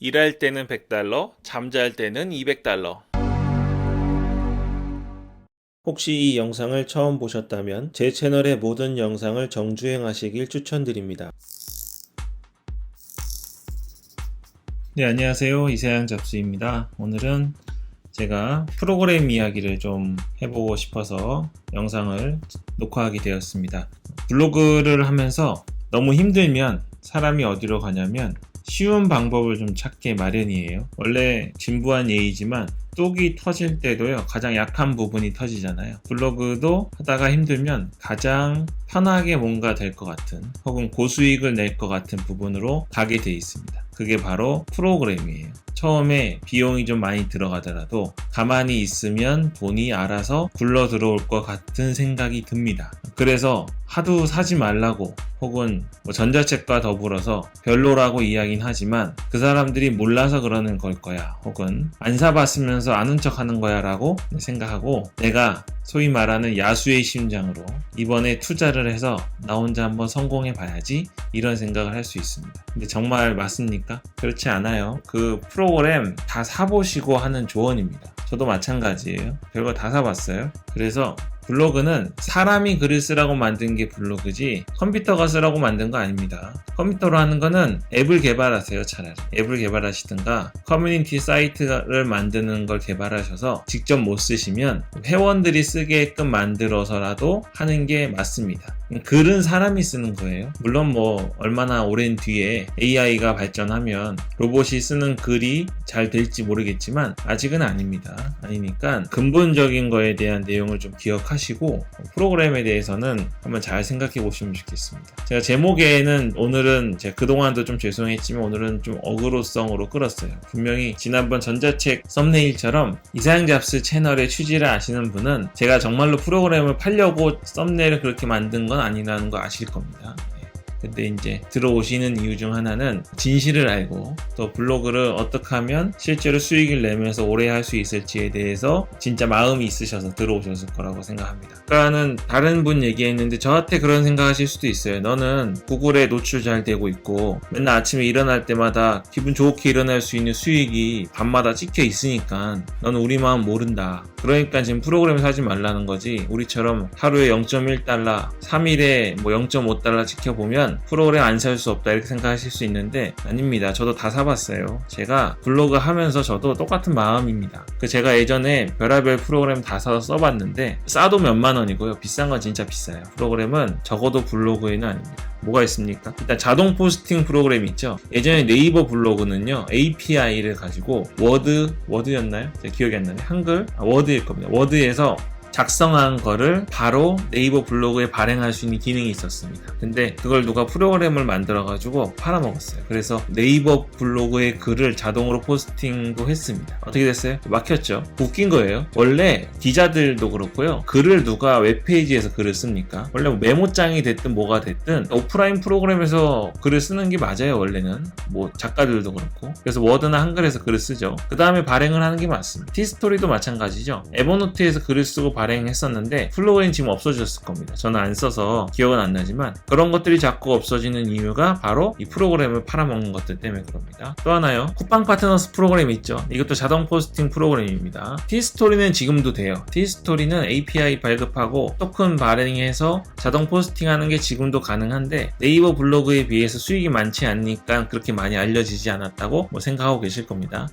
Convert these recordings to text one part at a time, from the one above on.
일할 때는 $100, 잠잘 때는 $200. 혹시 이 영상을 처음 보셨다면 제 채널의 모든 영상을 정주행하시길 추천드립니다. 네, 안녕하세요. 이세양 잡스입니다. 오늘은 제가 프로그램 이야기를 좀 해보고 싶어서 영상을 녹화하게 되었습니다. 블로그를 하면서 너무 힘들면 사람이 어디로 가냐면 쉬운 방법을 좀 찾게 마련이에요. 원래 진부한 예이지만 똑이 터질 때도요, 가장 약한 부분이 터지잖아요. 블로그도 하다가 힘들면 가장 편하게 뭔가 될 것 같은, 혹은 고수익을 낼 것 같은 부분으로 가게 돼 있습니다. 그게 바로 프로그램이에요. 처음에 비용이 좀 많이 들어가더라도 가만히 있으면 돈이 알아서 굴러 들어올 것 같은 생각이 듭니다. 그래서 하도 사지 말라고, 혹은 전자책과 더불어서 별로라고 이야기는 하지만 그 사람들이 몰라서 그러는 걸 거야, 혹은 안 사봤으면서 아는 척 하는 거야 라고 생각하고, 내가 소위 말하는 야수의 심장으로 이번에 투자를 해서 나 혼자 한번 성공해 봐야지, 이런 생각을 할 수 있습니다. 근데 정말 맞습니까? 그렇지 않아요. 그 프로그램 다 사보시고 하는 조언입니다. 저도 마찬가지예요. 별거 다 사봤어요. 그래서 블로그는 사람이 글을 쓰라고 만든 게 블로그지 컴퓨터가 쓰라고 만든 거 아닙니다. 컴퓨터로 하는 거는 앱을 개발하세요. 차라리 앱을 개발하시든가 커뮤니티 사이트를 만드는 걸 개발하셔서 직접 못 쓰시면 회원들이 쓰게끔 만들어서라도 하는 게 맞습니다. 글은 사람이 쓰는 거예요. 물론 얼마나 오랜 뒤에 AI가 발전하면 로봇이 쓰는 글이 잘 될지 모르겠지만 아직은 아닙니다. 아니니까 근본적인 거에 대한 내용을 좀 기억하시고 프로그램에 대해서는 한번 잘 생각해 보시면 좋겠습니다. 제가 제목에는 오늘은 제가 그동안도 좀 죄송했지만 오늘은 좀 어그로성으로 끌었어요. 분명히 지난번 전자책 썸네일처럼 이세양 잡스 채널의 취지를 아시는 분은 제가 정말로 프로그램을 팔려고 썸네일을 그렇게 만든 건 아니라는 거 아실 겁니다. 근데 이제 들어오시는 이유 중 하나는 진실을 알고 또 블로그를 어떻게 하면 실제로 수익을 내면서 오래 할 수 있을지에 대해서 진짜 마음이 있으셔서 들어오셨을 거라고 생각합니다. 아까는 다른 분 얘기했는데 저한테 그런 생각하실 수도 있어요. 너는 구글에 노출 잘 되고 있고 맨날 아침에 일어날 때마다 기분 좋게 일어날 수 있는 수익이 밤마다 찍혀 있으니까 너는 우리 마음 모른다. 그러니까 지금 프로그램 사지 말라는 거지, 우리처럼 하루에 0.1달러 3일에 0.5달러 지켜보면 프로그램 안 살 수 없다 이렇게 생각하실 수 있는데 아닙니다. 저도 다 사봤어요. 제가 블로그 하면서 저도 똑같은 마음입니다. 제가 예전에 별의별 프로그램 다 사서 써봤는데 싸도 몇만 원이고요, 비싼 건 진짜 비싸요. 프로그램은 적어도 블로그에는 아닙니다. 뭐가 있습니까? 일단 자동 포스팅 프로그램 있죠. 예전에 네이버 블로그는요, API를 가지고 워드였나요? 제가 기억이 안 나네. 한글? 워드일 겁니다. 워드에서 작성한 거를 바로 네이버 블로그에 발행할 수 있는 기능이 있었습니다. 근데 그걸 누가 프로그램을 만들어가지고 팔아먹었어요. 그래서 네이버 블로그에 글을 자동으로 포스팅도 했습니다. 어떻게 됐어요? 막혔죠. 웃긴 거예요. 원래 기자들도 그렇고요, 글을 누가 웹페이지에서 글을 씁니까? 원래 메모장이 됐든 뭐가 됐든 오프라인 프로그램에서 글을 쓰는 게 맞아요. 원래는 작가들도 그렇고. 그래서 워드나 한글에서 글을 쓰죠. 그 다음에 발행을 하는 게 맞습니다. 티스토리도 마찬가지죠. 에버노트에서 글을 쓰고 발행했었는데 플로그램 지금 없어졌을 겁니다. 저는 안 써서 기억은 안 나지만 그런 것들이 자꾸 없어지는 이유가 바로 이 프로그램을 팔아먹는 것들 때문에 그럽니다. 또 하나요, 쿠팡 파트너스 프로그램 있죠. 이것도 자동 포스팅 프로그램입니다. 티스토리는 지금도 돼요. 티스토리는 API 발급하고 토큰 발행해서 자동 포스팅하는 게 지금도 가능한데 네이버 블로그에 비해서 수익이 많지 않으니까 그렇게 많이 알려지지 않았다고 생각하고 계실 겁니다.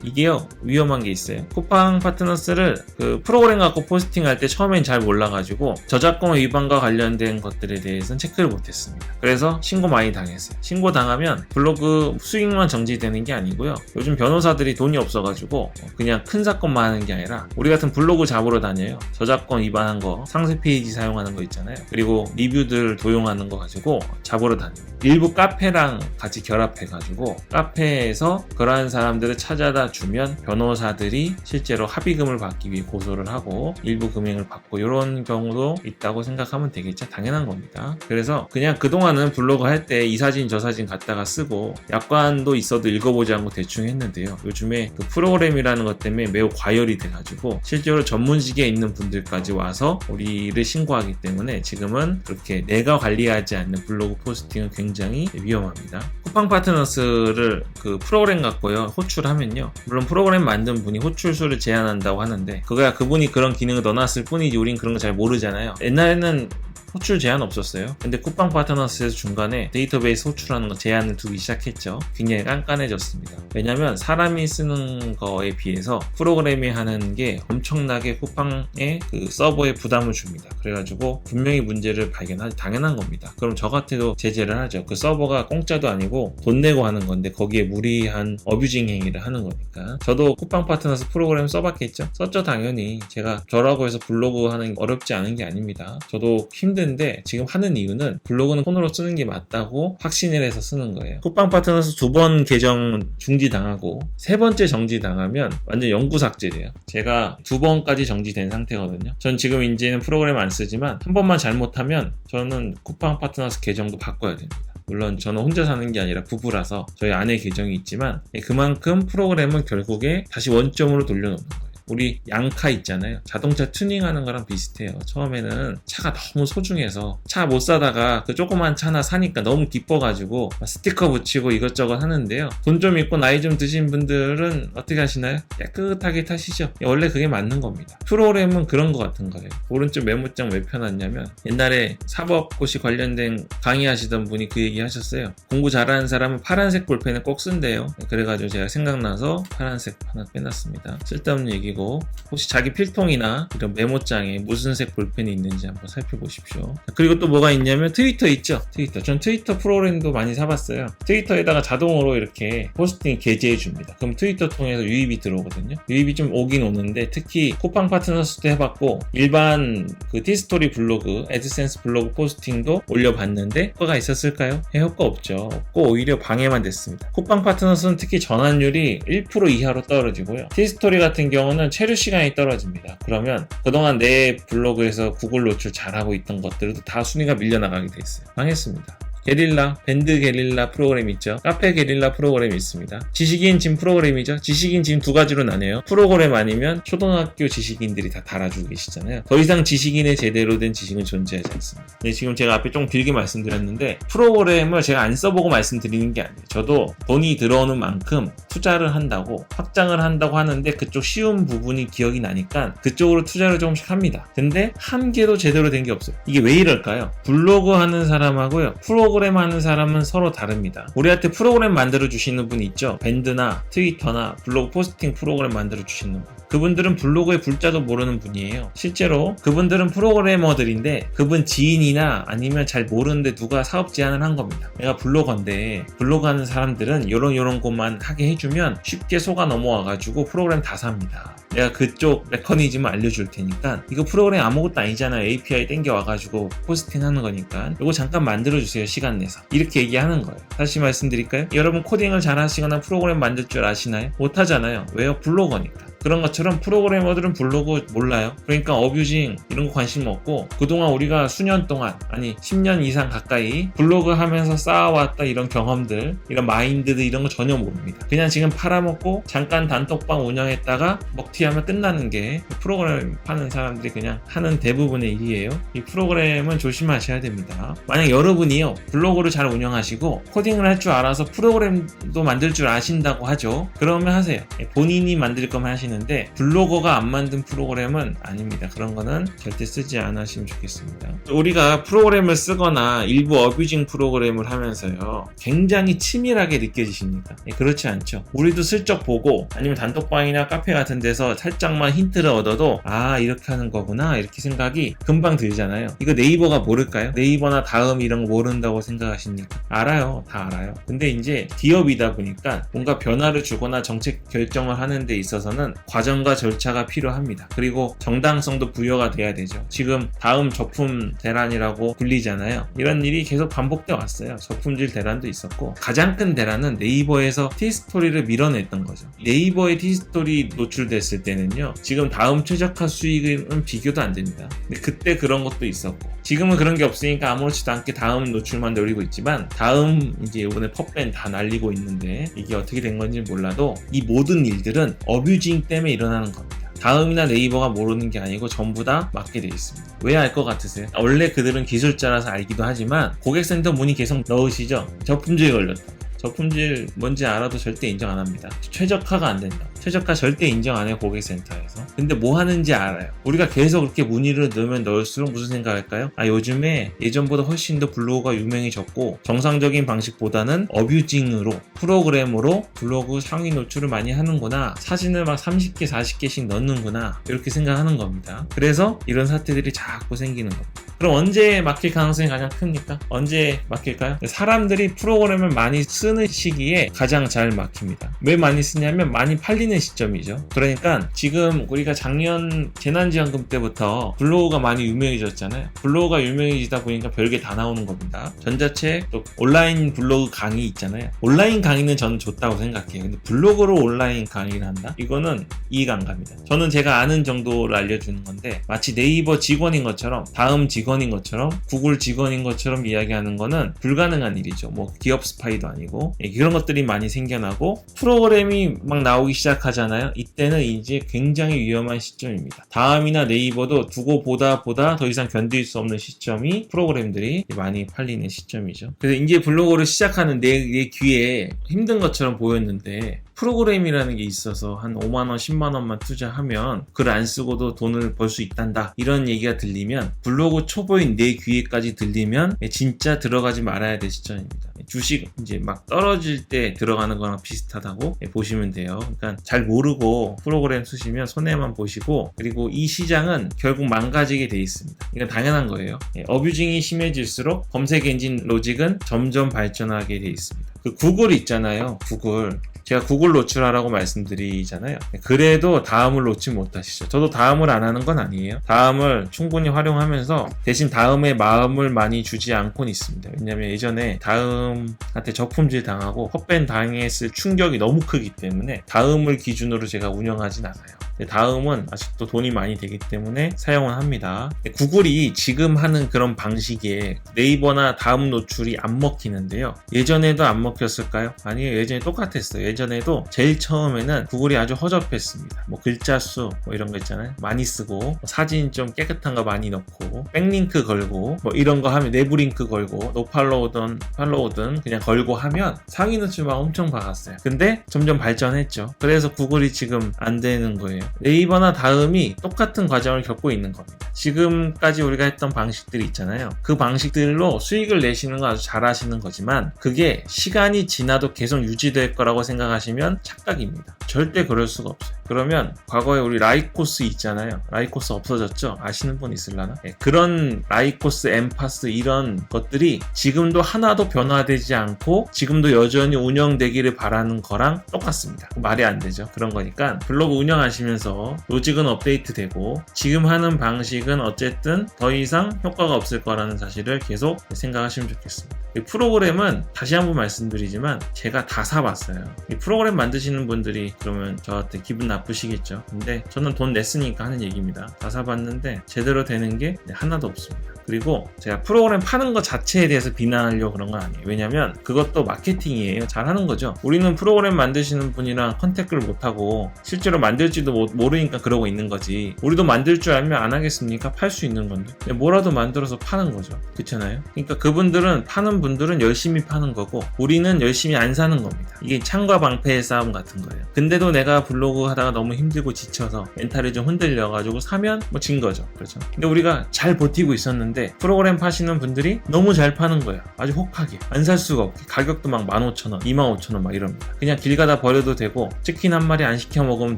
이게요, 위험한 게 있어요. 쿠팡 파트너스를 프로그램 갖고 포스팅할 때 처음엔 잘 몰라가지고 저작권 위반과 관련된 것들에 대해서는 체크를 못했습니다. 그래서 신고 많이 당했어요. 신고 당하면 블로그 수익만 정지되는 게 아니고요, 요즘 변호사들이 돈이 없어가지고 그냥 큰 사건만 하는 게 아니라 우리 같은 블로그 잡으러 다녀요. 저작권 위반한 거, 상세 페이지 사용하는 거 있잖아요. 그리고 리뷰들 도용하는 거 가지고 잡으러 다녀요. 일부 카페랑 같이 결합해가지고 카페에서 그러한 사람들을 찾아다 주면 변호사들이 실제로 합의금을 받기 위해 고소를 하고 일부 일부 금액을 받고 이런 경우도 있다고 생각하면 되겠죠. 당연한 겁니다. 그래서 그냥 그동안은 블로그 할 때 이 사진 저 사진 갖다가 쓰고 약관도 있어도 읽어보지 않고 대충 했는데요. 요즘에 그 프로그램이라는 것 때문에 매우 과열이 돼가지고 실제로 전문직에 있는 분들까지 와서 우리를 신고하기 때문에 지금은 그렇게 내가 관리하지 않는 블로그 포스팅은 굉장히 위험합니다. 쿠팡 파트너스를 그 프로그램 갖고요 호출하면요, 물론 프로그램 만든 분이 호출수를 제한한다고 하는데 그분이 그런 기능을 넣어놨을 뿐이지 우린 그런 거 잘 모르잖아요. 옛날에는 호출 제한 없었어요. 근데 쿠팡 파트너스에서 중간에 데이터베이스 호출하는 거 제한을 두기 시작했죠. 굉장히 깐깐해졌습니다. 왜냐면 사람이 쓰는 거에 비해서 프로그램이 하는 게 엄청나게 쿠팡의 그 서버에 부담을 줍니다. 그래가지고 분명히 문제를 발견하지 당연한 겁니다. 그럼 저 같아도 제재를 하죠. 그 서버가 공짜도 아니고 돈 내고 하는 건데 거기에 무리한 어뷰징 행위를 하는 거니까. 저도 쿠팡 파트너스 프로그램 써봤겠죠? 썼죠 당연히. 제가 저라고 해서 블로그 하는 게 어렵지 않은 게 아닙니다. 저도 힘든데 지금 하는 이유는 블로그는 폰으로 쓰는 게 맞다고 확신을 해서 쓰는 거예요. 쿠팡 파트너스 2번 계정 중지당하고 3번째 정지당하면 완전 영구 삭제돼요. 제가 2번까지 정지된 상태거든요. 전 지금 이제는 프로그램 안 쓰지만 한 번만 잘못하면 저는 쿠팡 파트너스 계정도 바꿔야 됩니다. 물론 저는 혼자 사는 게 아니라 부부라서 저희 아내 계정이 있지만 그만큼 프로그램은 결국에 다시 원점으로 돌려놓는 거예요. 우리 양카 있잖아요. 자동차 튜닝하는 거랑 비슷해요. 처음에는 차가 너무 소중해서 차 못 사다가 그 조그만 차 하나 사니까 너무 기뻐가지고 스티커 붙이고 이것저것 하는데요. 돈 좀 있고 나이 좀 드신 분들은 어떻게 하시나요? 깨끗하게 타시죠. 원래 그게 맞는 겁니다. 프로그램은 그런 것 같은 거예요. 오른쪽 메모장 왜 펴놨냐면 옛날에 사법고시 관련된 강의하시던 분이 그 얘기 하셨어요. 공부 잘하는 사람은 파란색 볼펜을 꼭 쓴대요. 그래가지고 제가 생각나서 파란색 하나 빼놨습니다. 쓸데없는 얘기고 혹시 자기 필통이나 이런 메모장에 무슨 색 볼펜이 있는지 한번 살펴보십시오. 그리고 또 뭐가 있냐면 트위터 있죠. 전 트위터 프로그램도 많이 사봤어요. 트위터에다가 자동으로 이렇게 포스팅 게재해 줍니다. 그럼 트위터 통해서 유입이 들어오거든요. 유입이 좀 오긴 오는데 특히 쿠팡 파트너스도 해봤고 일반 그 티스토리 블로그, 애드센스 블로그 포스팅도 올려봤는데 효과가 있었을까요? 효과 없죠. 없고 오히려 방해만 됐습니다. 쿠팡 파트너스는 특히 전환율이 1% 이하로 떨어지고요. 티스토리 같은 경우는 체류 시간이 떨어집니다. 그러면 그동안 내 블로그에서 구글 노출 잘하고 있던 것들도 다 순위가 밀려나가게 돼 있어요. 망했습니다. 게릴라, 밴드 게릴라 프로그램 있죠. 카페 게릴라 프로그램이 있습니다. 지식인 진 프로그램이죠. 지식인 진 2가지로 나뉘어요. 프로그램 아니면 초등학교 지식인들이 다 달아주고 계시잖아요. 더 이상 지식인의 제대로 된 지식은 존재하지 않습니다. 근데 지금 제가 앞에 좀 길게 말씀드렸는데 프로그램을 제가 안 써보고 말씀드리는 게 아니에요. 저도 돈이 들어오는 만큼 투자를 한다고 확장을 한다고 하는데 그쪽 쉬운 부분이 기억이 나니까 그쪽으로 투자를 조금씩 합니다. 근데 한 개도 제대로 된 게 없어요. 이게 왜 이럴까요? 블로그 하는 사람하고요 프로그램 하는 사람은 서로 다릅니다. 우리한테 프로그램 만들어 주시는 분 있죠. 밴드나 트위터나 블로그 포스팅 프로그램 만들어 주시는 분. 그분들은 블로그의 불자도 모르는 분이에요. 실제로 그분들은 프로그래머들인데 그분 지인이나 아니면 잘 모르는데 누가 사업 제안을 한 겁니다. 내가 블로거인데 블로그 하는 사람들은 요런 것만 하게 해주면 쉽게 속아 넘어와가지고 프로그램 다 삽니다. 내가 그쪽 메커니즘을 알려줄 테니까 이거 프로그램 아무것도 아니잖아요. API 땡겨와가지고 포스팅 하는 거니까 이거 잠깐 만들어주세요. 시간 내서. 이렇게 얘기하는 거예요. 다시 말씀드릴까요? 여러분 코딩을 잘 하시거나 프로그램 만들 줄 아시나요? 못하잖아요. 왜요? 블로거니까. 그런 것처럼 프로그래머들은 블로그 몰라요. 그러니까 어뷰징 이런 거 관심 없고 그동안 우리가 수년 동안 아니 10년 이상 가까이 블로그 하면서 쌓아왔던 이런 경험들 이런 마인드들 이런 거 전혀 모릅니다. 그냥 지금 팔아먹고 잠깐 단톡방 운영했다가 먹튀하면 끝나는 게 프로그램 파는 사람들이 그냥 하는 대부분의 일이에요. 이 프로그램은 조심하셔야 됩니다. 만약 여러분이요 블로그를 잘 운영하시고 코딩을 할 줄 알아서 프로그램도 만들 줄 아신다고 하죠. 그러면 하세요. 본인이 만들 거면 하시는 데 블로거가 안 만든 프로그램은 아닙니다. 그런 거는 절대 쓰지 않으시면 좋겠습니다. 우리가 프로그램을 쓰거나 일부 어뷰징 프로그램을 하면서요 굉장히 치밀하게 느껴지십니까? 그렇지 않죠. 우리도 슬쩍 보고 아니면 단톡방이나 카페 같은 데서 살짝만 힌트를 얻어도 아 이렇게 하는 거구나 이렇게 생각이 금방 들잖아요. 이거 네이버가 모를까요? 네이버나 다음 이런 거 모른다고 생각하십니까? 알아요. 다 알아요. 근데 이제 기업이다 보니까 뭔가 변화를 주거나 정책 결정을 하는 데 있어서는 과정과 절차가 필요합니다. 그리고 정당성도 부여가 돼야 되죠. 지금 다음 저품 대란이라고 불리잖아요. 이런 일이 계속 반복돼 왔어요. 저품질 대란도 있었고, 가장 큰 대란은 네이버에서 티스토리를 밀어냈던 거죠. 네이버의 티스토리 노출됐을 때는요, 지금 다음 최저가 수익은 비교도 안 됩니다. 근데 그때 그런 것도 있었고, 지금은 그런 게 없으니까 아무렇지도 않게 다음 노출만 노리고 있지만, 다음 이제 이번에 펍밴 다 날리고 있는데 이게 어떻게 된 건지 몰라도 이 모든 일들은 어뷰징 때문에 일어나는 겁니다. 다음이나 네이버가 모르는 게 아니고 전부 다 맡게 돼 있습니다. 왜 알 것 같으세요? 원래 그들은 기술자라서 알기도 하지만 고객센터 문의 계속 넣으시죠? 저품질에 걸렸다. 저품질 뭔지 알아도 절대 인정 안 합니다. 최저가가 안 된다. 최저가 절대 인정 안 해요, 고객센터에서. 근데 뭐 하는지 알아요. 우리가 계속 그렇게 문의를 넣으면 넣을수록 무슨 생각할까요? 요즘에 예전보다 훨씬 더 블로그가 유명해졌고, 정상적인 방식보다는 어뷰징으로, 프로그램으로 블로그 상위 노출을 많이 하는구나, 사진을 막 30개, 40개씩 넣는구나, 이렇게 생각하는 겁니다. 그래서 이런 사태들이 자꾸 생기는 겁니다. 그럼 언제 막힐 가능성이 가장 큽니까? 언제 막힐까요? 사람들이 프로그램을 많이 쓰는 시기에 가장 잘 막힙니다. 왜 많이 쓰냐면 많이 팔리는 시점이죠. 그러니까 지금 우리가 작년 재난지원금 때부터 블로그가 많이 유명해졌잖아요. 블로그가 유명해지다 보니까 별게 다 나오는 겁니다. 전자책, 또 온라인 블로그 강의 있잖아요. 온라인 강의는 저는 좋다고 생각해요. 근데 블로그로 온라인 강의를 한다? 이거는 이해가 안 갑니다. 저는 제가 아는 정도를 알려주는 건데, 마치 네이버 직원인 것처럼, 다음 직원인 것처럼, 구글 직원인 것처럼 이야기하는 거는 불가능한 일이죠. 뭐 기업 스파이도 아니고. 그런 것들이 많이 생겨나고, 프로그램이 막 나오기 시작하잖아요. 이때는 이제 굉장히 위험한 시점입니다. 다음이나 네이버도 두고 보다 더 이상 견딜 수 없는 시점이 프로그램들이 많이 팔리는 시점이죠. 그래서 이제 블로그를 시작하는 내 귀에 힘든 것처럼 보였는데, 프로그램이라는 게 있어서 한 5만원, 10만원만 투자하면 글 안 쓰고도 돈을 벌 수 있단다, 이런 얘기가 들리면, 블로그 초보인 내 귀에까지 들리면 진짜 들어가지 말아야 될 시점입니다. 주식 이제 막 떨어질 때 들어가는 거랑 비슷하다고 보시면 돼요. 그러니까 잘 모르고 프로그램 쓰시면 손해만 보시고, 그리고 이 시장은 결국 망가지게 돼 있습니다. 이건 당연한 거예요. 어뷰징이 심해질수록 검색 엔진 로직은 점점 발전하게 돼 있습니다. 그 구글 있잖아요. 구글. 제가 구글 노출하라고 말씀드리잖아요. 그래도 다음을 놓지 못하시죠. 저도 다음을 안 하는 건 아니에요. 다음을 충분히 활용하면서 대신 다음에 마음을 많이 주지 않고는 있습니다. 왜냐면 예전에 다음한테 저품질 당하고 펍밴 당했을 충격이 너무 크기 때문에 다음을 기준으로 제가 운영하진 않아요. 다음은 아직도 돈이 많이 되기 때문에 사용을 합니다. 구글이 지금 하는 그런 방식에 네이버나 다음 노출이 안 먹히는데요. 예전에도 안 먹혔을까요? 아니에요. 예전에 똑같았어요. 예전에도 제일 처음에는 구글이 아주 허접했습니다. 뭐 글자 수 뭐 이런 거 있잖아요. 많이 쓰고, 사진 좀 깨끗한 거 많이 넣고, 백링크 걸고, 뭐 이런 거 하면 내부 링크 걸고, 노팔로우든 팔로우든 그냥 걸고 하면 상위 노출만 엄청 박았어요. 근데 점점 발전했죠. 그래서 구글이 지금 안 되는 거예요. 네이버나 다음이 똑같은 과정을 겪고 있는 겁니다. 지금까지 우리가 했던 방식들이 있잖아요. 그 방식들로 수익을 내시는 거 아주 잘 하시는 거지만, 그게 시간이 지나도 계속 유지될 거라고 생각하시면 착각입니다. 절대 그럴 수가 없어요. 그러면 과거에 우리 라이코스 있잖아요. 라이코스 없어졌죠? 아시는 분 있을라나? 그런 라이코스, 엠파스 이런 것들이 지금도 하나도 변화되지 않고 지금도 여전히 운영되기를 바라는 거랑 똑같습니다. 말이 안 되죠. 그런 거니까 블로그 운영하시면서 로직은 업데이트되고 지금 하는 방식은 어쨌든 더 이상 효과가 없을 거라는 사실을 계속 생각하시면 좋겠습니다. 이 프로그램은 다시 한번 말씀드리지만 제가 다 사봤어요. 이 프로그램 만드시는 분들이 그러면 저한테 기분 나쁘시겠죠. 근데 저는 돈 냈으니까 하는 얘기입니다. 다 사봤는데 제대로 되는 게 하나도 없습니다. 그리고 제가 프로그램 파는 것 자체에 대해서 비난하려고 그런 건 아니에요. 왜냐면 그것도 마케팅이에요. 잘하는 거죠. 우리는 프로그램 만드시는 분이랑 컨택을 못하고 실제로 만들지도 모르니까 그러고 있는 거지. 우리도 만들 줄 알면 안 하겠습니까? 팔 수 있는 건데. 뭐라도 만들어서 파는 거죠. 그렇잖아요. 그러니까 그분들은 파는 분들은 열심히 파는 거고 우리는 열심히 안 사는 겁니다. 이게 창과 방패의 싸움 같은 거예요. 근데도 내가 블로그 하다가 너무 힘들고 지쳐서 멘탈이 좀 흔들려가지고 사면 뭐 진 거죠. 그렇죠. 근데 우리가 잘 버티고 있었는데 프로그램 파시는 분들이 너무 잘 파는 거예요. 아주 혹하게. 안 살 수가 없게. 가격도 막 15,000원, 25,000원 막 이럽니다. 그냥 길 가다 버려도 되고 치킨 한 마리 안 시켜 먹으면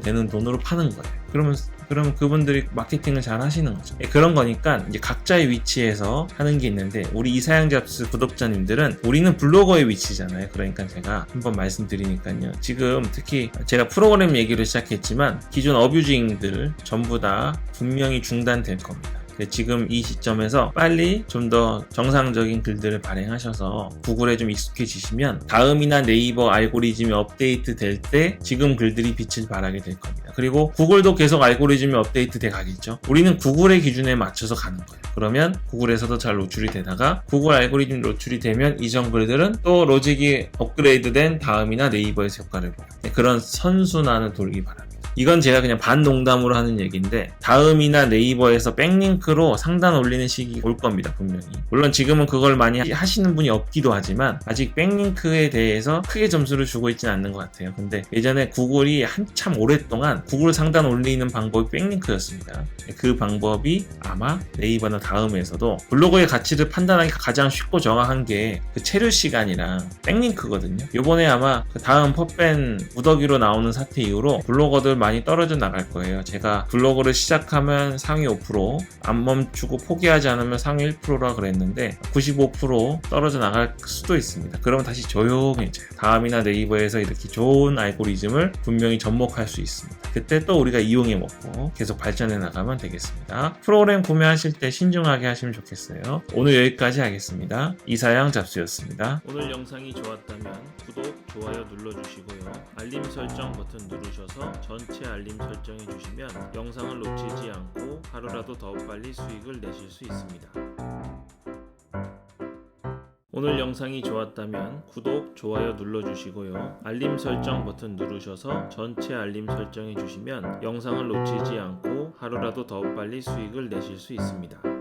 되는 돈으로 파는 거예요. 그러면 그러면 그분들이 마케팅을 잘 하시는 거죠. 그런 거니까 이제 각자의 위치에서 하는 게 있는데, 우리 이사양 잡스 구독자님들은 우리는 블로거의 위치잖아요. 그러니까 제가 한번 말씀드리니까요. 지금 특히 제가 프로그램 얘기를 시작했지만 기존 어뷰징들 전부 다 분명히 중단될 겁니다. 지금 이 시점에서 빨리 좀 더 정상적인 글들을 발행하셔서 구글에 좀 익숙해지시면 다음이나 네이버 알고리즘이 업데이트 될 때 지금 글들이 빛을 발하게 될 겁니다. 그리고 구글도 계속 알고리즘이 업데이트 돼 가겠죠. 우리는 구글의 기준에 맞춰서 가는 거예요. 그러면 구글에서도 잘 노출이 되다가 구글 알고리즘 노출이 되면 이전 글들은 또 로직이 업그레이드된 다음이나 네이버에서 효과를 보여요. 그런 선순환을 돌기 바랍니다. 이건 제가 그냥 반농담으로 하는 얘기인데, 다음이나 네이버에서 백링크로 상단 올리는 시기 올 겁니다, 분명히. 물론 지금은 그걸 많이 하시는 분이 없기도 하지만 아직 백링크에 대해서 크게 점수를 주고 있지는 않는 것 같아요. 근데 예전에 구글이 한참 오랫동안 구글 상단 올리는 방법이 백링크였습니다. 그 방법이 아마 네이버나 다음에서도 블로거의 가치를 판단하기 가장 쉽고 정확한 게 그 체류 시간이랑 백링크거든요. 요번에 아마 그 다음 펍밴 무더기로 나오는 사태 이후로 블로거들 많이 떨어져 나갈 거예요. 제가 블로그를 시작하면 상위 5%, 안 멈추고 포기하지 않으면 상위 1%라 그랬는데 95% 떨어져 나갈 수도 있습니다. 그러면 다시 조용해져요. 다음이나 네이버에서 이렇게 좋은 알고리즘을 분명히 접목할 수 있습니다. 그때 또 우리가 이용해 먹고 계속 발전해 나가면 되겠습니다. 프로그램 구매하실 때 신중하게 하시면 좋겠어요. 오늘 여기까지 하겠습니다. 이사양 잡스였습니다. 오늘 영상이 좋았다면 구독, 좋아요 눌러주시고요. 알림 설정 버튼 누르셔서 전체 알림 설정해 주시면 영상을 놓치지 않고 하루라도 더 빨리 수익을 내실 수 있습니다. 오늘 영상이 좋았다면 구독, 좋아요 눌러주시고요. 알림 설정 버튼 누르셔서 전체 알림 설정해 주시면 영상을 놓치지 않고 하루라도 더 빨리 수익을 내실 수 있습니다.